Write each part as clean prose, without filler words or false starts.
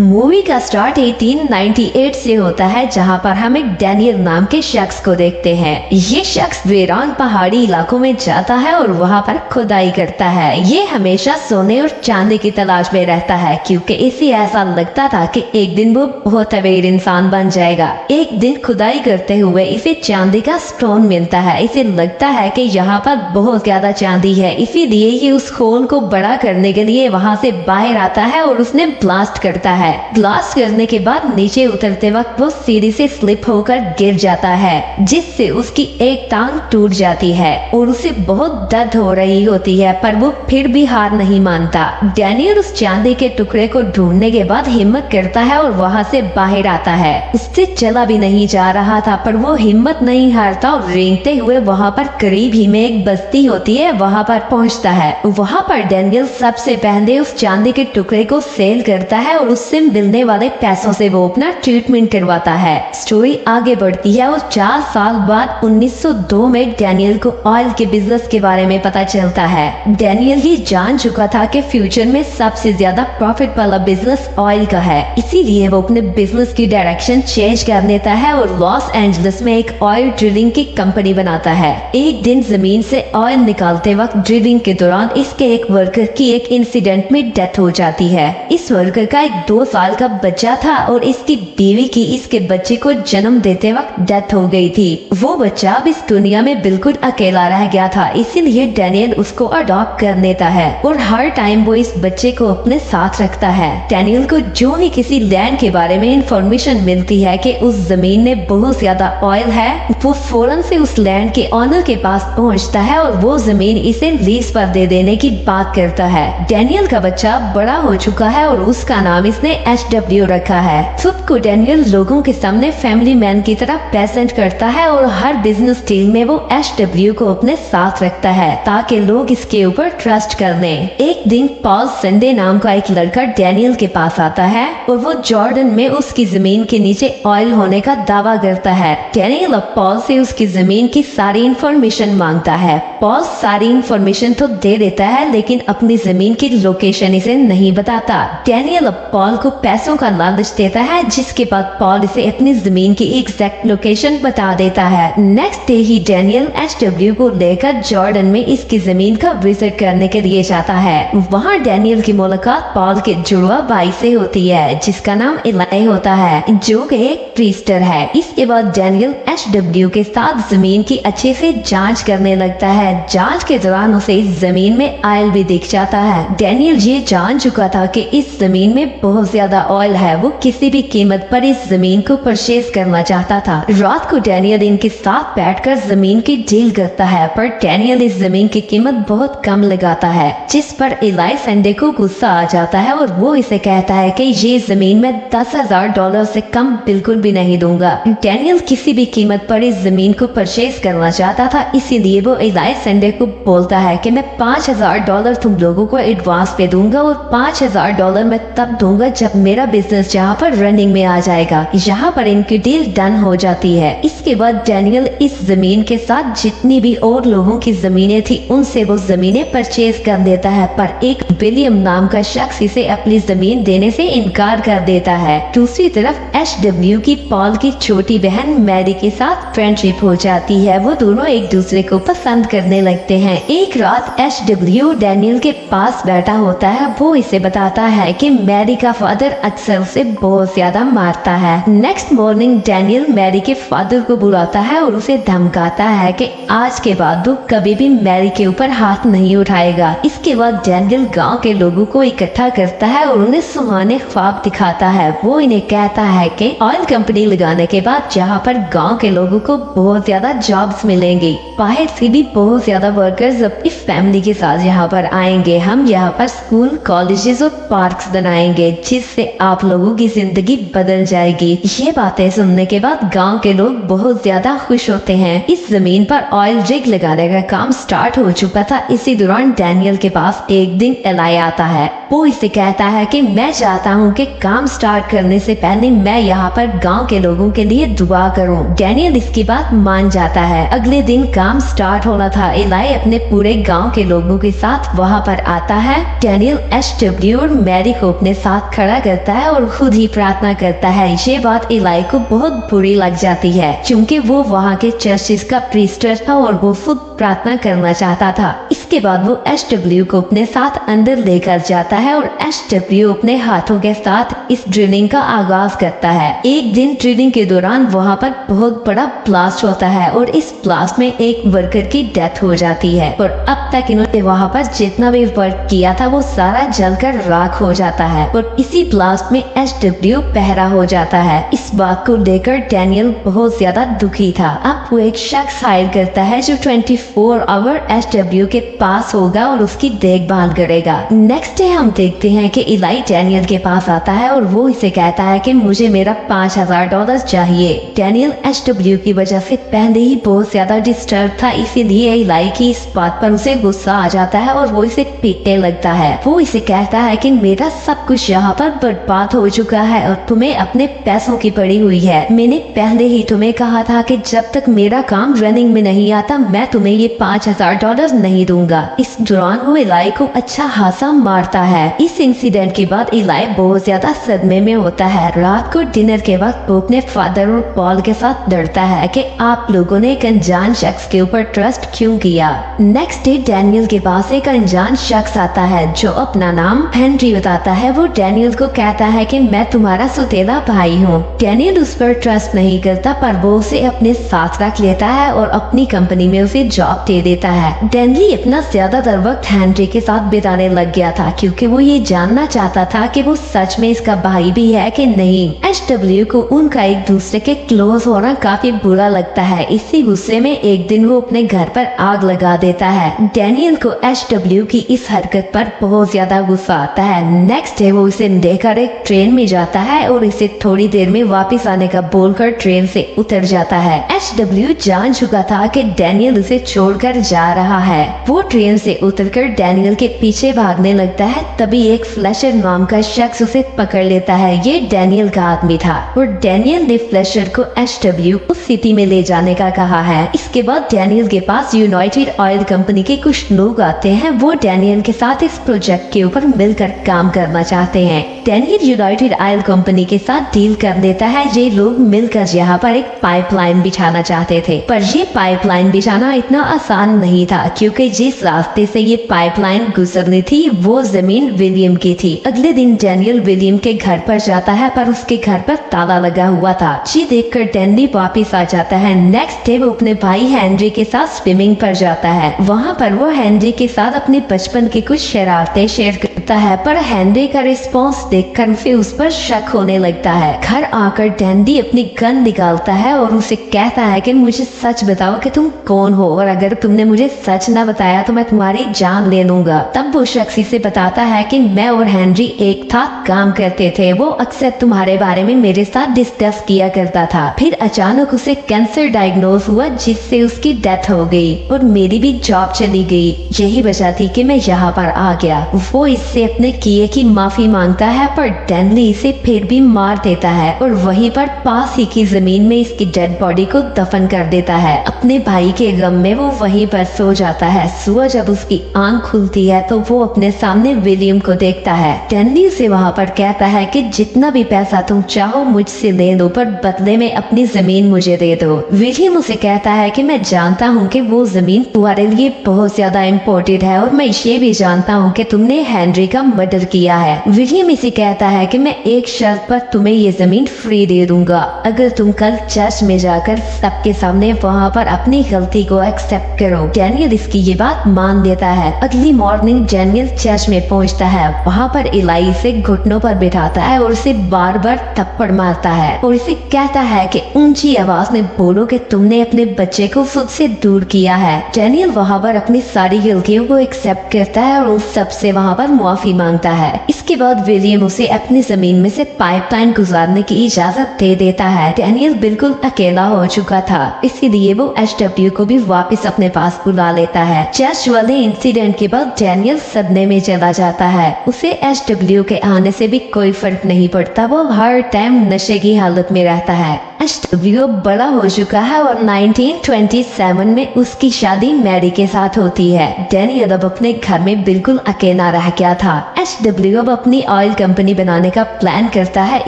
Movie का start 1898 से होता है, जहां पर हम एक डैनियल नाम के शख्स को देखते हैं। ये शख्स वीरान पहाड़ी इलाकों में जाता है और वहां पर खुदाई करता है। ये हमेशा सोने और चांदी की तलाश में रहता है, क्योंकि इसे ऐसा लगता था कि एक दिन वो बहुत अमीर इंसान बन जाएगा। एक दिन खुदाई करते हुए इसे चांदी का स्टोन मिलता है। इसे लगता है कि यहाँ पर बहुत ज्यादा चांदी है, इसीलिए ये उस खोल को बड़ा करने के लिए वहाँ से बाहर आता है और उसने ब्लास्ट करता है। ब्लास्ट करने के बाद नीचे उतरते वक्त वो सीढ़ी से स्लिप होकर गिर जाता है, जिससे उसकी एक टांग टूट जाती है और उसे बहुत दर्द हो रही होती है, पर वो फिर भी हार नहीं मानता। डैनियल उस चांदी के टुकड़े को ढूंढने के बाद हिम्मत करता है और वहाँ से बाहर आता है। उससे चला भी नहीं जा रहा था, पर वो हिम्मत नहीं हारता और रेंगते हुए वहाँ पर करीब ही में एक बस्ती होती है, वहाँ पर पहुँचता है। वहाँ पर डैनियल सबसे पहले उस चांदी के टुकड़े को सेल करता है और उससे मिलने वाले पैसों से वो अपना ट्रीटमेंट करवाता है। स्टोरी आगे बढ़ती है और 4 साल बाद 1902 में डैनियल को ऑयल के बिजनेस के बारे में पता चलता है। डैनियल ये जान चुका था कि फ्यूचर में सबसे ज्यादा प्रॉफिट वाला बिजनेस ऑयल का है, इसीलिए वो अपने बिजनेस की डायरेक्शन चेंज कर लेता है और लॉस एंजलिस में एक ऑयल ड्रिलिंग की कंपनी बनाता है। एक दिन जमीन से ऑयल निकालते वक्त ड्रिलिंग के दौरान इसके एक वर्कर की एक इंसिडेंट में डेथ हो जाती है। इस वर्कर का एक 2 साल का बच्चा था और इसकी बीवी की इसके बच्चे को जन्म देते वक्त डेथ हो गई थी। वो बच्चा अब इस दुनिया में बिल्कुल अकेला रह गया था, इसीलिए डैनियल उसको अडॉप्ट कर लेता है और हर टाइम वो इस बच्चे को अपने साथ रखता है। डैनियल को जो ही किसी लैंड के बारे में इंफॉर्मेशन मिलती है कि उस जमीन में बहुत ज्यादा ऑयल है, वो फौरन से उस लैंड के ऑनर के पास पहुंचता है और वो जमीन इसे लीज पर दे देने की बात करता है। डैनियल का बच्चा बड़ा हो चुका है और उसका नाम इसने HW रखा है। खुद को डैनियल लोगों के सामने फैमिली मैन की तरह प्रेजेंट करता है और हर बिजनेस डील में वो HW को अपने साथ रखता है ताकि लोग इसके ऊपर ट्रस्ट कर लें। एक दिन पॉल संडे नाम का एक लड़का डैनियल के पास आता है और वो जॉर्डन में उसकी जमीन के नीचे ऑयल होने का दावा करता है। डैनियल अब पॉल से उसकी जमीन की सारी इंफॉर्मेशन मांगता है। पॉल सारी इंफॉर्मेशन तो दे देता है, लेकिन अपनी जमीन की लोकेशन इसे नहीं बताता। डैनियल अब पॉल को पैसों का लालच देता है, जिसके बाद पॉल इसे अपनी जमीन की एग्जैक्ट लोकेशन बता देता है। नेक्स्ट डे ही डैनियल HW को लेकर जॉर्डन में इसकी जमीन का विजिट करने के लिए जाता है। वहाँ डैनियल की मुलाकात पॉल के जुड़वा भाई से होती है, जिसका नाम इलाई होता है, जो कि एक प्रीस्टर है। इसके बाद डैनियल HW के साथ जमीन की अच्छे से जांच करने लगता है। जांच के दौरान उसे इस जमीन में ऑयल भी दिख जाता है। डैनियल ये जान चुका था कि इस जमीन में बहुत ज्यादा ऑयल है। वो किसी भी कीमत पर इस जमीन को परचेज करना चाहता था। रात को डैनियल इनके साथ बैठकर जमीन की डील करता है, पर डैनियल इस जमीन की कीमत बहुत कम लगाता है, जिस पर इलाई संडे को गुस्सा आ जाता है और वो इसे कहता है कि ये जमीन में $10,000 से कम बिल्कुल भी नहीं दूंगा। डैनियल किसी भी कीमत पर इस जमीन को परचेज करना चाहता था, इसीलिए वो इलाई संडे को बोलता है कि मैं $5,000 तुम लोगों को एडवांस पे दूंगा और $5,000 मैं तब दूंगा जब मेरा बिजनेस जहाँ पर रनिंग में आ जाएगा। यहाँ पर इनकी डील डन हो जाती है। इसके बाद डैनियल इस जमीन के साथ जितनी भी और लोगों की जमीनें थी उनसे वो जमीनें परचेज कर देता है, पर एक विलियम नाम का शख्स इसे अपनी जमीन देने से इनकार कर देता है। दूसरी तरफ HW की पॉल की छोटी बहन मैरी के साथ फ्रेंडशिप हो जाती है। वो दोनों एक दूसरे को पसंद करने लगते हैं। एक रात HW डैनियल के पास बैठा होता है। वो इसे बताता है कि मैरी का फादर अक्सर उसे बहुत ज्यादा मारता है। नेक्स्ट मॉर्निंग डैनियल मैरी के फादर को बुलाता है और उसे धमकाता है कि आज के बाद वो कभी भी मैरी के ऊपर हाथ नहीं उठाएगा। इसके बाद डैनियल गांव के लोगों को इकट्ठा करता है और उन्हें सुहाने ख्वाब दिखाता है। वो इन्हें कहता है कि ऑयल कंपनी लगाने के बाद जहाँ पर गांव के लोगों को बहुत ज्यादा जॉब्स मिलेंगी, बाहर से भी बहुत ज्यादा वर्कर्स अपनी फैमिली के साथ यहाँ पर आएंगे। हम यहाँ पर स्कूल, कॉलेजेस और पार्क्स बनाएंगे, जिससे आप लोगों की जिंदगी बदल जाएगी। ये बातें सुनने के बाद गांव के लोग बहुत ज्यादा खुश होते हैं। इस जमीन पर ऑयल रिग लगाने का काम स्टार्ट हो चुका था। इसी दौरान डैनियल के पास एक दिन इलाई आता है। वो इसे कहता है कि मैं चाहता हूँ कि काम स्टार्ट करने से पहले मैं यहाँ पर गांव के लोगों के लिए दुआ करूँ। डैनियल इसकी बात मान जाता है। अगले दिन काम स्टार्ट होना था। इलाई अपने पूरे गांव के लोगों के साथ वहाँ पर आता है। डैनियल एचडब्ल्यू और मैरी को अपने साथ खड़ा करता है और खुद ही प्रार्थना करता है। ये बात इलाई को बहुत बुरी लग जाती है क्योंकि वो वहाँ के चर्चिस का प्रीस्टर था और वो खुद प्रार्थना करना चाहता था। इसके बाद वो एचडब्ल्यू को अपने साथ अंदर लेकर जाता है और एचडब्ल्यू अपने हाथों के साथ इस ड्रिलिंग का आगाज करता है। एक दिन ड्रिलिंग के दौरान वहाँ पर बहुत बड़ा ब्लास्ट होता है और इस ब्लास्ट में एक वर्कर की डेथ हो जाती है और अब तक इन्होंने वहाँ पर जितना भी वर्क किया था वो सारा जलकर राख हो जाता है और इसी ब्लास्ट में एचडब्ल्यू पहरा हो जाता है। इस बात को लेकर डैनियल बहुत ज्यादा दुखी था। अब वो एक शख्स हायर करता है जो 24 आवर एचडब्ल्यू के पास होगा और उसकी देखभाल करेगा। नेक्स्ट डे हम देखते हैं कि इलाई डैनियल के पास आता है और वो इसे कहता है कि मुझे मेरा $5000 चाहिए। डैनियल एचडब्ल्यू की वजह से पहले ही बहुत ज्यादा डिस्टर्ब था, इसीलिए इलाई की इस बात पर उसे गुस्सा आ जाता है और वो इसे पीटने लगता है। वो इसे कहता है कि मेरा सब कुछ यहाँ पर बर्बाद हो चुका है और तुम्हें अपने पैसों की पड़ी हुई है। मैंने पहले ही तुम्हें कहा था कि जब तक मेरा काम रनिंग में नहीं आता मैं तुम्हें ये $5000 नहीं दूंगा। इस दौरान वो इलाई को अच्छा खासा मारता है। इस इंसिडेंट के बाद इलाई बहुत ज्यादा सदमे में होता है। रात को डिनर के वक्त वो अपने फादर और पॉल के साथ डरता है कि आप लोगों ने एक अनजान शख्स के ऊपर ट्रस्ट क्यों किया। नेक्स्ट डे डैनियल के पास एक अनजान शख्स आता है जो अपना नाम हेनरी बताता है। वो डैनियल को कहता है कि मैं तुम्हारा सौतेला भाई हूँ। डैनियल उस पर ट्रस्ट नहीं करता पर वो उसे अपने साथ रख लेता है और अपनी कंपनी में उसे जॉब दे देता है। डैनियल अपना ज्यादातर वक्त हेनरी के साथ बिताने लग गया था क्योंकि वो ये जानना चाहता था कि वो सच में इसका भाई भी है कि नहीं। एचडब्ल्यू को उनका एक दूसरे के क्लोज होना काफी बुरा लगता है। इसी गुस्से में एक दिन वो अपने घर पर आग लगा देता है। डैनियल को एचडब्ल्यू की इस हरकत पर बहुत ज्यादा गुस्सा आता है। नेक्स्ट डे वो इसे लेकर एक ट्रेन में जाता है और इसे थोड़ी देर में वापस आने का बोलकर ट्रेन से उतर जाता है। एचडब्ल्यू जान चुका था कि डैनियल उसे छोड़कर जा रहा है। वो ट्रेन से उतरकर डैनियल के पीछे भागने लगता है। तभी एक फ्लैशर नाम का शख्स उसे पकड़ लेता है। ये डैनियल का आदमी था और डैनियल ने फ्लैशर को एचडब्ल्यू उस सिटी में ले जाने का कहा है। इसके बाद डैनियल के पास यूनाइटेड ऑयल कंपनी के कुछ लोग आते हैं। वो डैनियल के साथ इस प्रोजेक्ट के ऊपर मिलकर काम करना चाहते हैं। डैनियल यूनाइटेड ऑयल कंपनी के साथ डील कर देता है। ये लोग मिलकर यहाँ पर एक पाइपलाइन बिछाना चाहते थे पर ये पाइपलाइन बिछाना इतना आसान नहीं था क्योंकि जिस रास्ते से ये पाइपलाइन गुजरनी थी वो जमीन विलियम की थी। अगले दिन डैनियल विलियम के घर पर जाता है पर उसके घर पर ताला लगा हुआ था। ये देखकर डैनियल वापिस आ जाता है। नेक्स्ट डे वो अपने भाई हेनरी के साथ स्विमिंग पर जाता है। वहाँ पर वो हेनरी के साथ अपने बचपन की कुछ शरारतें शेयर करता है पर हेनरी का रिस्पॉन्स देखकर उसे उस पर शक होने लगता है। घर आकर डैनी अपनी गन निकालता है और उसे कहता है कि मुझे सच बताओ कि तुम कौन हो और अगर तुमने मुझे सच न बताया तो मैं तुम्हारी जान ले लूंगा। तब वो शख्स से बताता है कि मैं और हेनरी एक साथ काम करते थे। वो अक्सर तुम्हारे बारे में मेरे साथ डिस्कस किया करता था। फिर अचानक उसे कैंसर डायग्नोज हुआ जिससे उसकी डेथ हो गई और मेरी भी जॉब चली गई। यही वजह थी कि मैं यहाँ पर आ गया। वो इससे अपने किए की माफी मांगता है पर डैनी इसे फिर भी मार देता है और वहीं पर पास ही की जमीन में इसकी डेड बॉडी को दफन कर देता है। अपने भाई के गम में वो वहीं पर सो जाता है। सुबह जब उसकी आंख खुलती है तो वो अपने सामने विलियम को देखता है। डैनी से वहाँ पर कहता है कि जितना भी पैसा तुम चाहो मुझसे ले लो पर बदले में अपनी जमीन मुझे दे दो। विलियम उसे कहता है कि मैं जानता हूँ कि वो जमीन तुम्हारे लिए बहुत ज्यादा इम्पोर्टेंट है और मैं ये भी जानता हूँ कि तुमने हेनरी का मर्डर किया है। विलियम इसे कहता है कि मैं एक शर्त पर तुम्हें ये जमीन फ्री दे दूंगा, अगर तुम कल चर्च में जाकर सबके सामने वहाँ पर अपनी गलती को एक्सेप्ट करो। डैनियल इसकी ये बात मान लेता है। अगली मॉर्निंग डैनियल चर्च में पहुँचता है। वहाँ पर इलाई से घुटनों पर बिठाता है और उसे बार बार थप्पड़ मारता है और इसे कहता है कि ऊंची आवाज में बोलो कि तुमने अपने बच्चे को खुद से दूर किया है। डैनियल वहाँ पर अपनी सारी गलतियों को एक्सेप्ट करता है और उन सबसे वहाँ पर माफी मांगता है। इसके बाद विलियम उसे अपनी जमीन में से पाइपलाइन गुजारने की इजाजत दे देता है। डैनियल बिल्कुल अकेला हो चुका था, इसीलिए वो एचडब्ल्यू को भी वापस अपने पास बुला लेता है। चर्च वाले इंसिडेंट के बाद डैनियल सदमे में चला जाता है। उसे एचडब्ल्यू के आने से भी कोई फर्क नहीं पड़ता, वो हर टाइम नशे की हालत में रहता है। एचडब्ल्यू बड़ा हो चुका है और 1927 में उसकी शादी मैरी के साथ होती है। डैनियल अब अपने घर में बिल्कुल अकेला रह गया था। एचडब्ल्यू अब अपनी ऑयल कंपनी बनाने का प्लान करता है,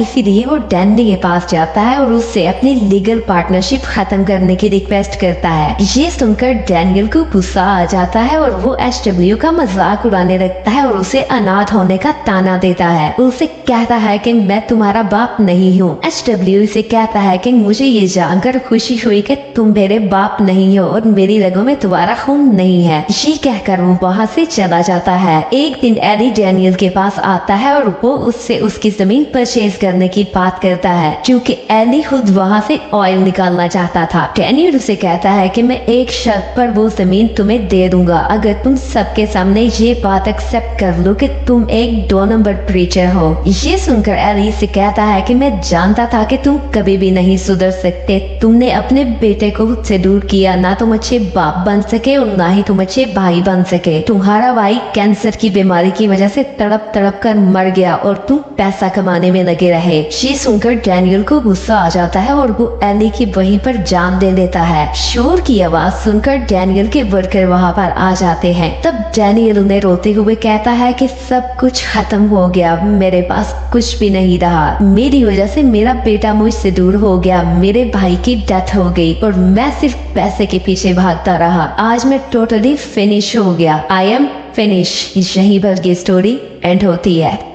इसीलिए वो डैनी के पास जाता है और उससे अपनी लीगल पार्टनरशिप खत्म करने की रिक्वेस्ट करता है। ये सुनकर डैनियल को गुस्सा आ जाता है और वो एचडब्ल्यू का मजाक उड़ाने लगता है और उसे अनाथ होने का ताना देता है। उसे कहता है कि मैं तुम्हारा बाप नहीं हूँ। एचडब्ल्यू इसे कहता है कि मुझे ये जानकर खुशी हुई कि तुम मेरे बाप नहीं हो और मेरी रगों में तुम्हारा खून नहीं है। ये कहकर वो वहाँ से चला जाता है। एक दिन एली डैनियल के पास आता है और वो उससे उसकी जमीन परचेज करने की बात करता है, क्योंकि एली खुद वहाँ से ऑयल निकालना चाहता था। डैनियल उसे कहता है कि मैं एक शर्त पर वो जमीन तुम्हें दे दूंगा, अगर तुम सबके सामने ये बात एक्सेप्ट कर लो कि तुम एक 2 नंबर प्रीचर हो। ये सुनकर एली से कहता है कि मैं जानता था कि तुम कभी भी नहीं सुधर सकते। तुमने अपने बेटे को मुझसे दूर किया, ना तुम अच्छे बाप बन सके और ना ही तुम अच्छे भाई बन सके। तुम्हारा भाई कैंसर की बीमारी की वजह से तड़प तड़प कर मर गया और तुम पैसा कमाने में लगे रहे। ये सुनकर डैनियल को गुस्सा आ जाता है और वो एली की वहीं पर जान दे देता है। शोर की आवाज सुनकर डैनियल के वर्कर वहाँ पर आ जाते हैं। तब डैनियल उन्हें रोते हुए कहता है कि सब कुछ खत्म हो गया, मेरे पास कुछ भी नहीं रहा। मेरी वजह से मेरा बेटा मुझसे दूर हो गया, मेरे भाई की डेथ हो गई और मैं सिर्फ पैसे के पीछे भागता रहा। आज मैं टोटली फिनिश हो गया। I am finish. यहीं पर ये स्टोरी एंड होती है।